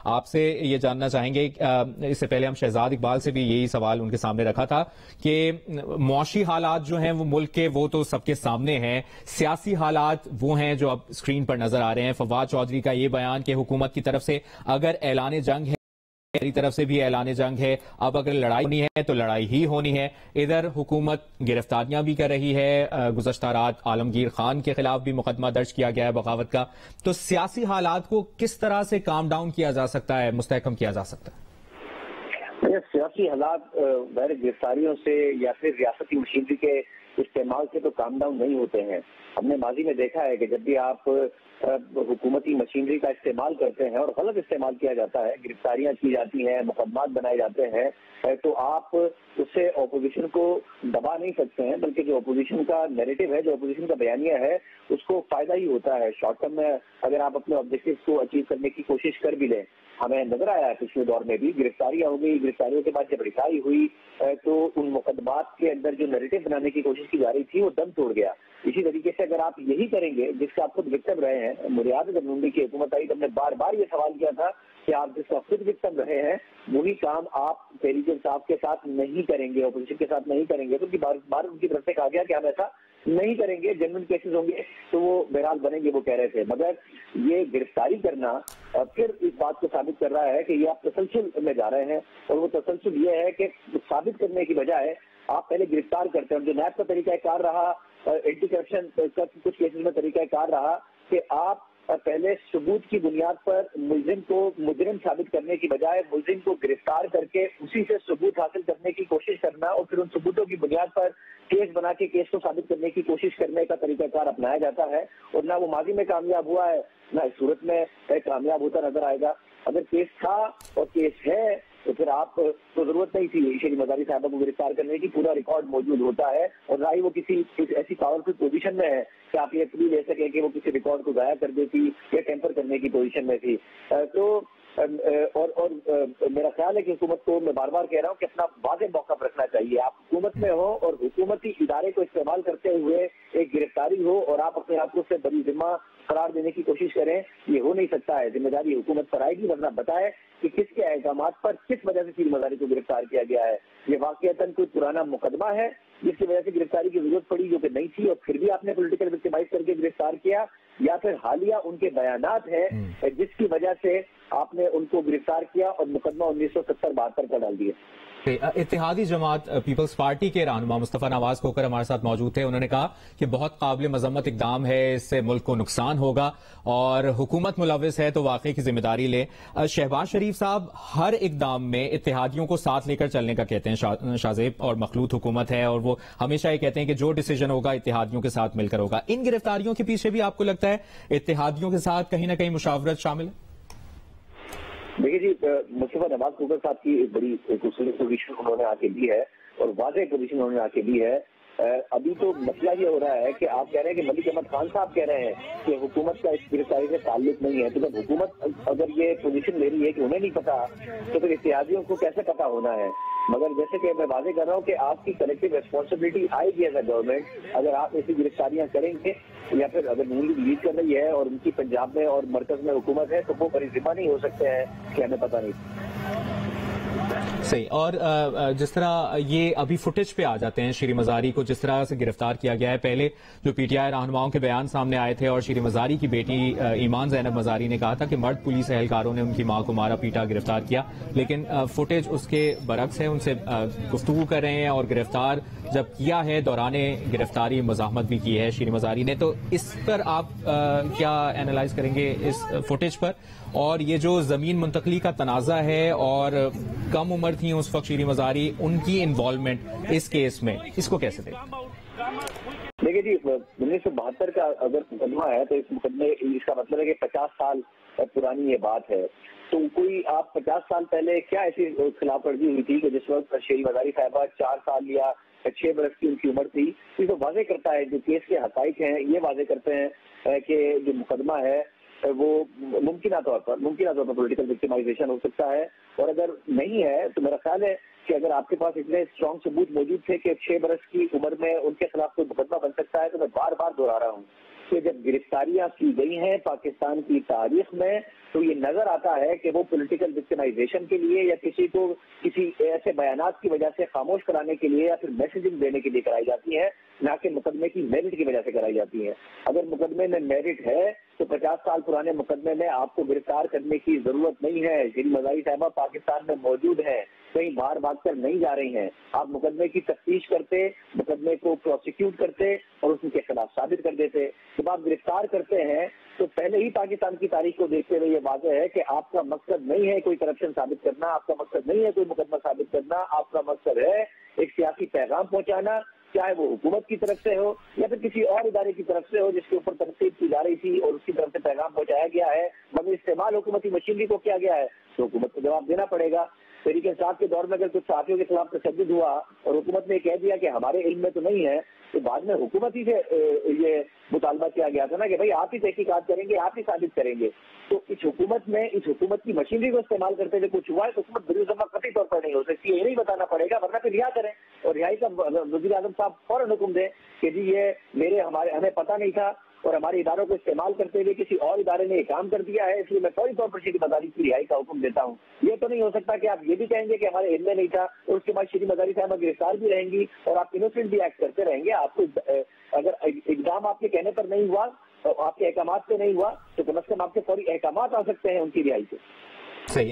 آپ سے یہ جاننا چاہیں گے، اس سے پہلے ہم شہزاد اقبال سے بھی یہی سوال ان کے سامنے رکھا تھا کہ معاشی حالات جو ہیں وہ ملک کے وہ تو سب کے سامنے ہیں، سیاسی حالات وہ ہیں جو اب اسکرین پر نظر آ رہے ہیں۔ فواد چودھری کا یہ بیان کہ حکومت کی طرف سے اگر اعلان جنگ ہے، میری طرف سے بھی اعلان جنگ ہے، اب اگر لڑائی ہونی ہے تو لڑائی ہی ہونی ہے۔ ادھر حکومت گرفتاریاں بھی کر رہی ہے، گزشتہ رات عالمگیر خان کے خلاف بھی مقدمہ درج کیا گیا ہے بغاوت کا۔ تو سیاسی حالات کو کس طرح سے کام ڈاؤن کیا جا سکتا ہے، مستحکم کیا جا سکتا ہے؟ سیاسی حالات غیر گرفتاریوں سے یا پھر ریاستی مشینری کے استعمال سے تو کام ڈاؤن نہیں ہوتے ہیں۔ ہم نے ماضی میں دیکھا ہے کہ جب بھی آپ حکومتی مشینری کا استعمال کرتے ہیں اور غلط استعمال کیا جاتا ہے، گرفتاریاں کی جاتی ہیں، مقدمات بنائے جاتے ہیں، تو آپ اس سے اپوزیشن کو دبا نہیں سکتے ہیں، بلکہ جو اپوزیشن کا نیریٹو ہے، جو اپوزیشن کا بیانیہ ہے، اس کو فائدہ ہی ہوتا ہے شارٹ ٹرم میں اگر آپ اپنے آبجیکٹو کو اچیو کرنے کی کوشش کر بھی لیں۔ ہمیں نظر آیا ہے پچھلے دور میں بھی گرفتاریاں ہو گئی، گرفتاریوں کے بعد جب رہائی ہوئی تو ان مقدمات کے اندر جو نیریٹو بنانے کی کوشش کی جا رہی تھی وہ دم توڑ گیا۔ اسی طریقے سے اگر آپ یہی کریں گے جس کا آپ خود وکٹم رہے ہیں، مجھے یاد ہے جب نونڈی کی حکومت آئی تو ہم نے بار بار یہ سوال کیا تھا کہ آپ جس کا خود وکٹم رہے ہیں وہی کام آپ تحریک انصاف کے ساتھ نہیں کریں گے، اپوزیشن کے ساتھ نہیں کریں گے، تو بار بار ان کی طرف سے کہا گیا کہ ہم ایسا نہیں کریں گے، جنرل کیسز ہوں گے تو وہ بہرحال بنیں گے، وہ کہہ رہے تھے۔ مگر یہ گرفتاری کرنا پھر اس بات کو ثابت کر رہا ہے کہ یہ آپ تسلسل میں جا رہے ہیں، اور وہ تسلسل یہ ہے کہ ثابت کرنے کی بجائے آپ پہلے گرفتار کرتے ہیں۔ جو نیب کا طریقہ کار رہا، اینٹی کرپشن کا کچھ کیسز میں طریقہ کار رہا کہ آپ پہلے ثبوت کی بنیاد پر ملزم کو مجرم ثابت کرنے کی بجائے ملزم کو گرفتار کر کے اسی سے ثبوت حاصل کرنے کی کوشش کرنا، اور پھر ان ثبوتوں کی بنیاد پر کیس بنا کے کیس کو ثابت کرنے کی کوشش کرنے کا طریقہ کار اپنایا جاتا ہے، اور نہ وہ ماضی میں کامیاب ہوا ہے نہ اس صورت میں کامیاب ہوتا نظر آئے گا۔ اگر کیس تھا اور کیس ہے تو پھر آپ کو ضرورت نہیں تھی شیری مزاری صاحبہ کو گرفتار کرنے کی، پورا ریکارڈ موجود ہوتا ہے، اور نہ ہی وہ کسی ایسی پاورفل پوزیشن میں ہے کہ آپ یہ بھی لے سکیں کہ وہ کسی ریکارڈ کو ضائع کر دیتی یا ٹیمپر کرنے کی پوزیشن میں تھی۔ تو اور میرا خیال ہے کہ حکومت کو میں بار بار کہہ رہا ہوں کہ اپنا واضح موقف رکھنا چاہیے۔ آپ حکومت میں ہو اور حکومتی ادارے کو استعمال کرتے ہوئے ایک گرفتاری ہو اور آپ اپنے آپ کو اس سے بڑی ذمہ قرار دینے کی کوشش کریں، یہ ہو نہیں سکتا ہے۔ ذمہ داری حکومت پر آئے گی، ورنہ بتائے کہ کس کے احکامات پر کس وجہ سے شیری مزاری کو گرفتار کیا گیا ہے۔ یہ واقعتاً کوئی پرانا مقدمہ ہے جس کی وجہ سے گرفتاری کی ضرورت پڑی جو کہ نہیں تھی اور پھر بھی آپ نے پولیٹیکل وکٹمائز کر کے گرفتار کیا، یا پھر حالیہ ان کے بیانات ہیں جس کی وجہ سے آپ نے ان کو گرفتار کیا اور مقدمہ 1970-72 کا ڈال دیا۔ اتحادی جماعت پیپلز پارٹی کے رہنما مصطفیٰ نواز کھوکھر ہمارے ساتھ موجود تھے۔ انہوں نے کہا کہ بہت قابل مذمت اقدام ہے، اس سے ملک کو نقصان ہوگا اور حکومت ملوث ہے تو واقعی کی ذمہ داری لے۔ شہباز شریف صاحب ہر اقدام میں اتحادیوں کو ساتھ لے کر چلنے کا کہتے ہیں، شاہزیب اور مخلوط حکومت ہے، اور وہ ہمیشہ یہ کہتے ہیں کہ جو ڈیسیجن ہوگا اتحادیوں کے ساتھ مل کر ہوگا۔ ان گرفتاریوں کے پیچھے بھی آپ کو لگتا ہے اتحادیوں کے ساتھ کہیں نہ کہیں مشاورت شامل ہے؟ دیکھیے جی، مصطفیٰ نواز کھوکھر صاحب کی ایک بڑی خوبصورت پوزیشن انہوں نے آ کے دی ہے اور واضح پوزیشن انہوں نے آ کے دی ہے۔ ابھی تو مسئلہ یہ ہو رہا ہے کہ آپ کہہ رہے ہیں کہ ملک احمد خان صاحب کہہ رہے ہیں کہ حکومت کا اس گرفتاری سے تعلق نہیں ہے، تو جب حکومت اگر یہ پوزیشن لے رہی ہے کہ انہیں نہیں پتا تو پھر اتحادیوں کو کیسے پتا ہونا ہے؟ مگر جیسے کہ میں واضح کر رہا ہوں کہ آپ کی کلیکٹیو ریسپانسبلٹی آئے گی ایز اے گورنمنٹ، اگر آپ ایسی گرفتاریاں کریں گے یا پھر اگر نون لیڈ کر رہی ہے اور ان کی پنجاب میں اور مرکز میں حکومت ہے تو وہ بڑی ذمہ نہیں ہو سکتے ہیں کہ ہمیں پتہ نہیں۔ صحیح۔ اور جس طرح یہ ابھی فوٹیج پہ آ جاتے ہیں، شیری مزاری کو جس طرح سے گرفتار کیا گیا ہے، پہلے جو پی ٹی آئی رہنماؤں کے بیان سامنے آئے تھے اور شیری مزاری کی بیٹی ایمان زینب مزاری نے کہا تھا کہ مرد پولیس اہلکاروں نے ان کی ماں کو مارا پیٹا گرفتار کیا، لیکن فوٹیج اس کے برعکس ہے، ان سے گفتگو کر رہے ہیں اور گرفتار جب کیا ہے دوران گرفتاری مزاحمت بھی کی ہے شیری مزاری نے۔ تو اس پر آپ کیا اینالائز کریں گے اس فوٹیج پر؟ اور یہ جو زمین منتقلی کا تنازع ہے اور کم عمر تھی اس وقت شیری مزاری، ان کی انوالومنٹ اس کیس میں، اس کو کیسے دیکھیں؟ دیکھیے جی، 1972 کا اگر مقدمہ ہے تو اس مقدمے اس کا مطلب ہے کہ 50 سال پرانی یہ بات ہے۔ تو کوئی آپ 50 سال پہلے کیا ایسی خلاف ورزی ہوئی تھی کہ جس وقت شیری مزاری صاحبہ 4 سال یا 6 برس کی ان کی عمر تھی؟ یہ تو واضح کرتا ہے، جو کیس کے حقائق ہیں یہ واضح کرتے ہیں کہ جو مقدمہ ہے وہ ممکنہ طور پر پولیٹیکل وکٹمائزیشن ہو سکتا ہے، اور اگر نہیں ہے تو میرا خیال ہے کہ اگر آپ کے پاس اتنے اسٹرانگ ثبوت موجود تھے کہ 6 برس کی عمر میں ان کے خلاف کوئی مقدمہ بن سکتا ہے، تو میں بار بار دہرا رہا ہوں کہ جب گرفتاریاں کی گئی ہیں پاکستان کی تاریخ میں تو یہ نظر آتا ہے کہ وہ پولیٹیکل وکٹمائزیشن کے لیے یا کسی کو کسی ایسے بیانات کی وجہ سے خاموش کرانے کے لیے یا پھر میسیجنگ دینے کے لیے کرائی جاتی ہے، نہ کہ مقدمے کی میرٹ کی وجہ سے کرائی جاتی ہے۔ اگر مقدمے میں میرٹ ہے تو 50 سال پرانے مقدمے میں آپ کو گرفتار کرنے کی ضرورت نہیں ہے۔ شیریں مزاری صاحبہ پاکستان میں موجود ہیں، کہیں باہر بھاگ کر نہیں جا رہی ہیں۔ آپ مقدمے کی تفتیش کرتے، مقدمے کو پروسیکیوٹ کرتے اور اس کے خلاف ثابت کر دیتے۔ جب آپ گرفتار کرتے ہیں تو پہلے ہی پاکستان کی تاریخ کو دیکھتے ہوئے یہ واضح ہے کہ آپ کا مقصد نہیں ہے کوئی کرپشن ثابت کرنا، آپ کا مقصد نہیں ہے کوئی مقدمہ ثابت کرنا، آپ کا مقصد ہے ایک سیاسی پیغام پہنچانا، چاہے وہ حکومت کی طرف سے ہو یا پھر کسی اور ادارے کی طرف سے ہو جس کے اوپر تنقید کی جا رہی تھی اور اس کی طرف سے پیغام پہنچایا گیا ہے، مگر استعمال حکومتی مشینری کو کیا گیا ہے تو حکومت کو جواب دینا پڑے گا۔ تحریک انصاف کے دور میں اگر کچھ صحافیوں کے خلاف تشدد ہوا اور حکومت نے کہہ دیا کہ ہمارے علم میں تو نہیں ہے، تو بعد میں حکومت ہی سے یہ مطالبہ کیا گیا تھا نا کہ بھائی آپ ہی تحقیقات کریں گے، آپ ہی ثابت کریں گے۔ تو اس حکومت کی مشینری کو استعمال کرتے ہوئے کچھ ہوا ہے تو حکومت بری ذمہ قطعی طور پر نہیں ہو سکتی، یہ نہیں بتانا پڑے گا، ورنہ پھر رہا کریں اور رہائی کا وزیر اعظم صاحب فوراً حکم دیں کہ جی یہ ہمیں پتہ نہیں تھا اور ہمارے اداروں کو استعمال کرتے ہوئے کسی اور ادارے نے یہ کام کر دیا ہے، اس لیے میں فوری طور پر شیریں مزاری کی رہائی کا حکم دیتا ہوں۔ یہ تو نہیں ہو سکتا کہ آپ یہ بھی کہیں گے کہ ہمارے علم میں نہیں تھا اور اس کے بعد شیریں مزاری صاحبہ گرفتار بھی رہیں گی اور آپ انوسنٹ بھی ایکٹ کرتے رہیں گے۔ آپ کو اگر اقدام آپ کے کہنے پر نہیں ہوا، آپ کے احکامات پہ نہیں ہوا تو کم از کم آپ کے فوری احکامات آ سکتے ہیں ان کی رہائی سے۔ صحیح۔